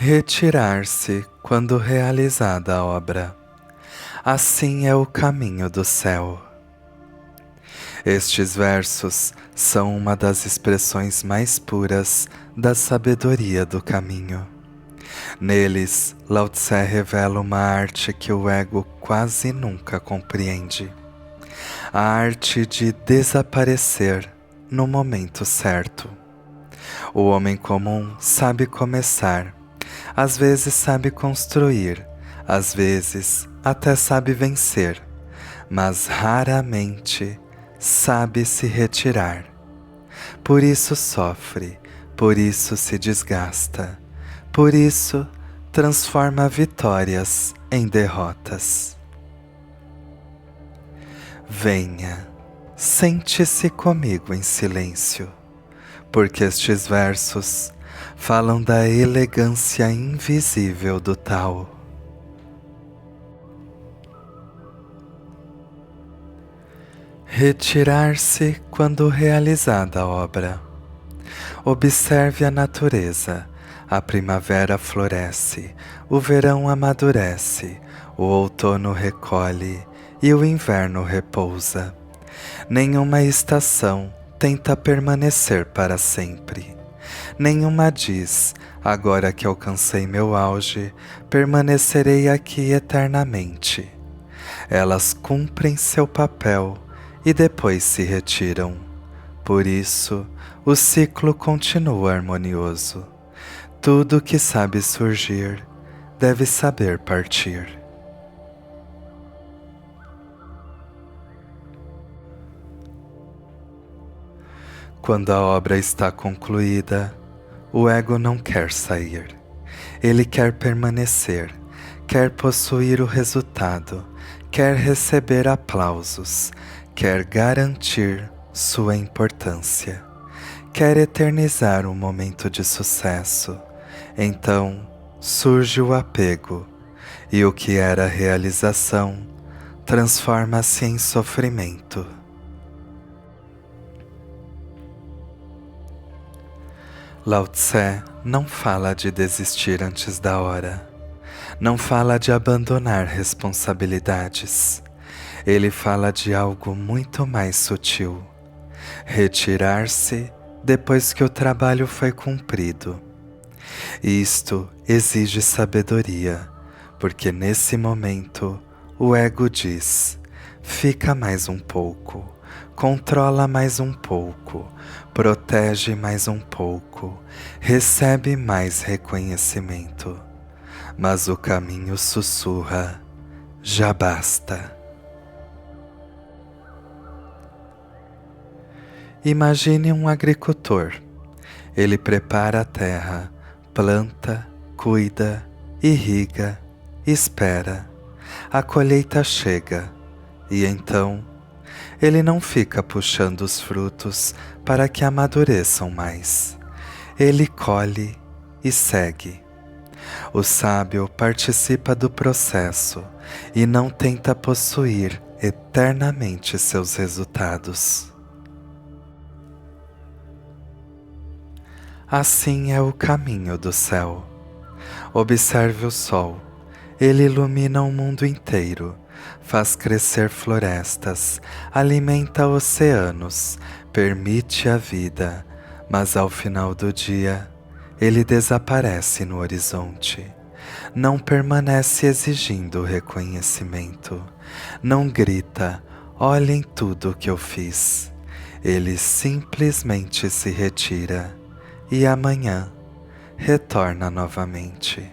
Retirar-se quando realizada a obra. Assim é o caminho do céu. Estes versos são uma das expressões mais puras da sabedoria do caminho. Neles, Lao Tse revela uma arte que o ego quase nunca compreende. A arte de desaparecer no momento certo. O homem comum sabe começar, às vezes sabe construir, às vezes até sabe vencer, mas raramente sabe se retirar. Por isso sofre, por isso se desgasta, por isso transforma vitórias em derrotas. Venha, sente-se comigo em silêncio, porque estes versos falam da elegância invisível do Tao. Retirar-se quando realizada a obra. Observe a natureza. A primavera floresce, o verão amadurece, o outono recolhe e o inverno repousa. Nenhuma estação tenta permanecer para sempre. Nenhuma diz, agora que alcancei meu auge, permanecerei aqui eternamente. Elas cumprem seu papel e depois se retiram. Por isso, o ciclo continua harmonioso. Tudo que sabe surgir deve saber partir. Quando a obra está concluída, o ego não quer sair. Ele quer permanecer, quer possuir o resultado, quer receber aplausos, quer garantir sua importância, quer eternizar um momento de sucesso. Então surge o apego, e o que era realização transforma-se em sofrimento. Lao Tse não fala de desistir antes da hora, não fala de abandonar responsabilidades. Ele fala de algo muito mais sutil: retirar-se depois que o trabalho foi cumprido. Isto exige sabedoria, porque nesse momento o ego diz: fica mais um pouco, controla mais um pouco, protege mais um pouco, recebe mais reconhecimento. Mas o caminho sussurra: já basta. Imagine um agricultor. Ele prepara a terra, planta, cuida, irriga, espera. A colheita chega e então ele não fica puxando os frutos para que amadureçam mais. Ele colhe e segue. O sábio participa do processo e não tenta possuir eternamente seus resultados. Assim é o caminho do céu. Observe o sol. Ele ilumina o mundo inteiro, faz crescer florestas, alimenta oceanos, permite a vida, mas ao final do dia, ele desaparece no horizonte. Não permanece exigindo reconhecimento. Não grita: olhem tudo o que eu fiz. Ele simplesmente se retira e amanhã retorna novamente.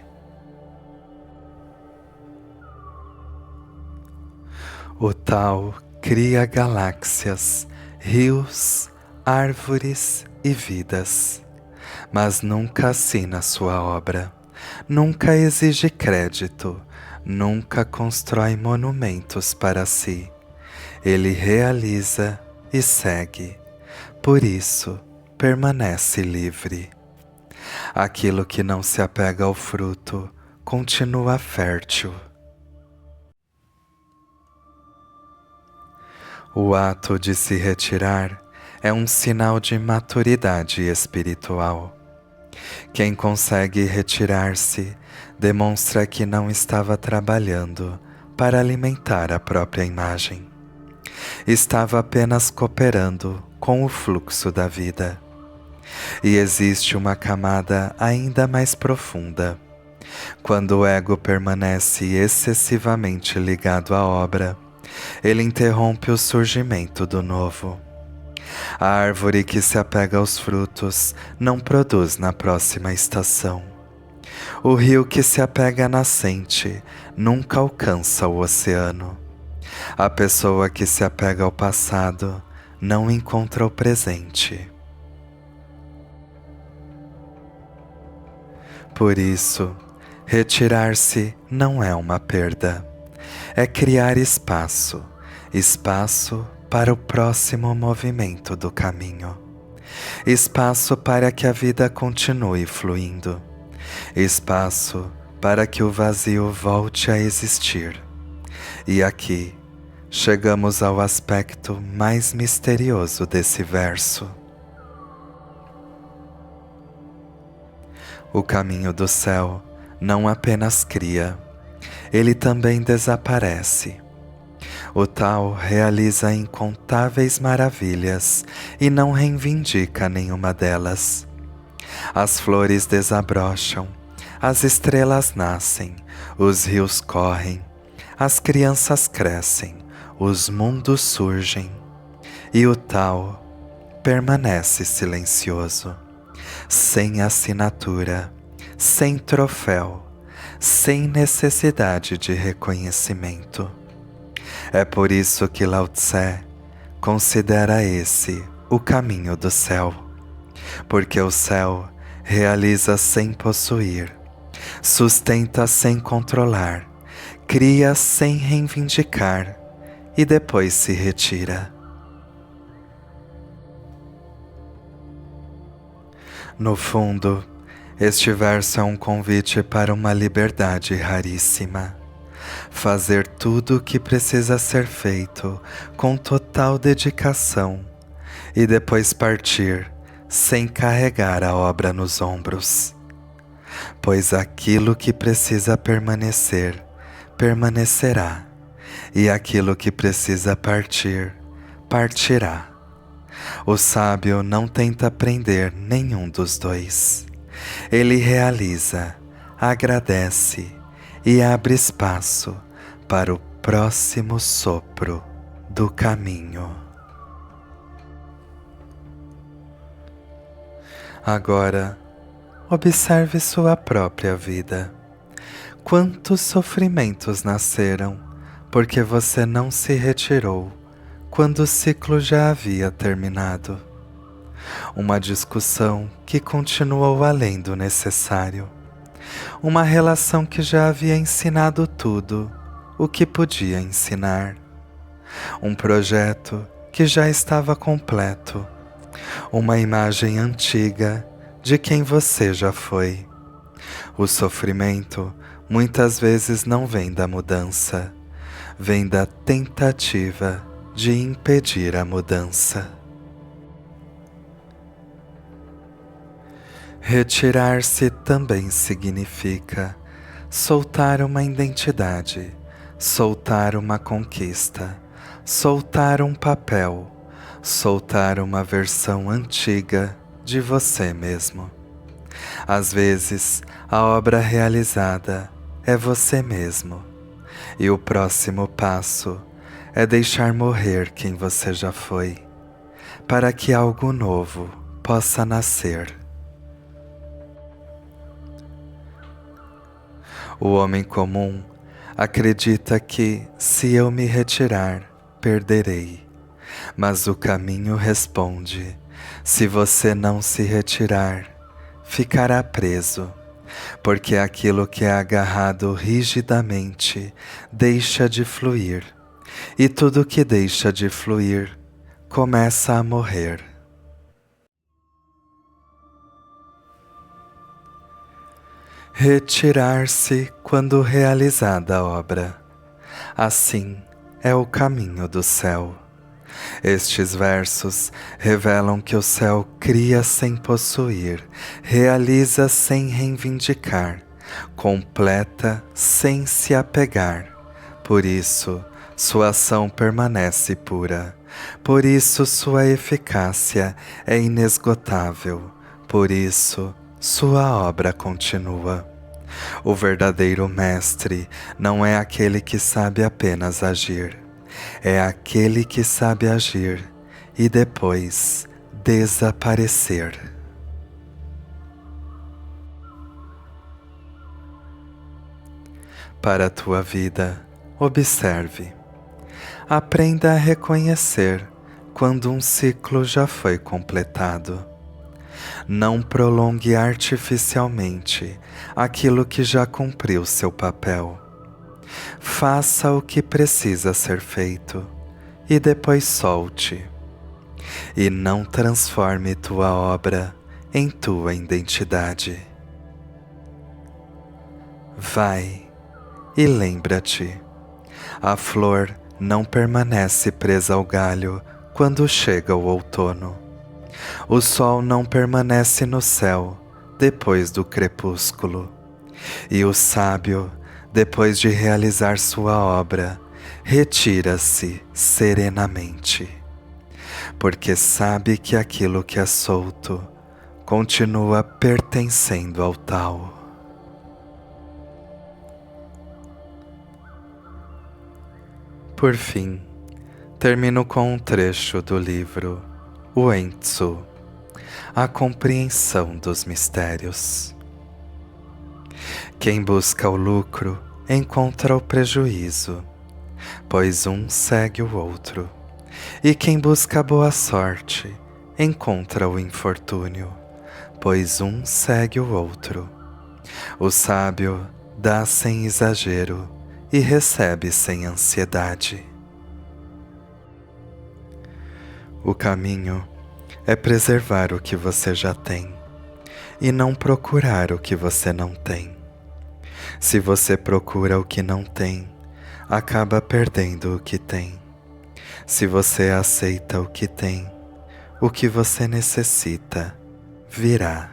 O Tao cria galáxias, rios, árvores e vidas, mas nunca assina sua obra, nunca exige crédito, nunca constrói monumentos para si. Ele realiza e segue, por isso permanece livre. Aquilo que não se apega ao fruto continua fértil. O ato de se retirar é um sinal de maturidade espiritual. Quem consegue retirar-se demonstra que não estava trabalhando para alimentar a própria imagem. Estava apenas cooperando com o fluxo da vida. E existe uma camada ainda mais profunda. Quando o ego permanece excessivamente ligado à obra, ele interrompe o surgimento do novo. A árvore que se apega aos frutos não produz na próxima estação. O rio que se apega à nascente nunca alcança o oceano. A pessoa que se apega ao passado não encontra o presente. Por isso, retirar-se não é uma perda. É criar espaço, espaço para o próximo movimento do caminho. Espaço para que a vida continue fluindo. Espaço para que o vazio volte a existir. E aqui, chegamos ao aspecto mais misterioso desse verso. O caminho do céu não apenas cria, ele também desaparece. O tal realiza incontáveis maravilhas e não reivindica nenhuma delas. As flores desabrocham, as estrelas nascem, os rios correm, as crianças crescem, os mundos surgem, e o tal permanece silencioso, sem assinatura, sem troféu, sem necessidade de reconhecimento. É por isso que Lao Tse considera esse o caminho do céu, porque o céu realiza sem possuir, sustenta sem controlar, cria sem reivindicar e depois se retira. No fundo, este verso é um convite para uma liberdade raríssima. Fazer tudo o que precisa ser feito com total dedicação e depois partir sem carregar a obra nos ombros. Pois aquilo que precisa permanecer, permanecerá, e aquilo que precisa partir, partirá. O sábio não tenta prender nenhum dos dois. Ele realiza, agradece e abre espaço para o próximo sopro do caminho. Agora, observe sua própria vida. Quantos sofrimentos nasceram porque você não se retirou quando o ciclo já havia terminado? Uma discussão que continuou além do necessário. Uma relação que já havia ensinado tudo o que podia ensinar. Um projeto que já estava completo. Uma imagem antiga de quem você já foi. O sofrimento muitas vezes não vem da mudança, vem da tentativa de impedir a mudança. Retirar-se também significa soltar uma identidade, soltar uma conquista, soltar um papel, soltar uma versão antiga de você mesmo. Às vezes, a obra realizada é você mesmo, e o próximo passo é deixar morrer quem você já foi, para que algo novo possa nascer. O homem comum acredita que, se eu me retirar, perderei. Mas o caminho responde: se você não se retirar, ficará preso, porque aquilo que é agarrado rigidamente deixa de fluir, e tudo que deixa de fluir começa a morrer. Retirar-se quando realizada a obra. Assim é o caminho do céu. Estes versos revelam que o céu cria sem possuir, realiza sem reivindicar, completa sem se apegar. Por isso, sua ação permanece pura. Por isso, sua eficácia é inesgotável. Por isso, sua obra continua. O verdadeiro mestre não é aquele que sabe apenas agir. É aquele que sabe agir e depois desaparecer. Para a tua vida, observe. Aprenda a reconhecer quando um ciclo já foi completado. Não prolongue artificialmente aquilo que já cumpriu seu papel. Faça o que precisa ser feito e depois solte. E não transforme tua obra em tua identidade. Vai e lembra-te, a flor não permanece presa ao galho quando chega o outono. O sol não permanece no céu depois do crepúsculo. E o sábio, depois de realizar sua obra, retira-se serenamente, porque sabe que aquilo que é solto continua pertencendo ao tal. Por fim, termino com um trecho do livro Wen Tzu, A Compreensão dos Mistérios. Quem busca o lucro encontra o prejuízo, pois um segue o outro. E quem busca a boa sorte encontra o infortúnio, pois um segue o outro. O sábio dá sem exagero e recebe sem ansiedade. O caminho é preservar o que você já tem e não procurar o que você não tem. Se você procura o que não tem, acaba perdendo o que tem. Se você aceita o que tem, o que você necessita virá.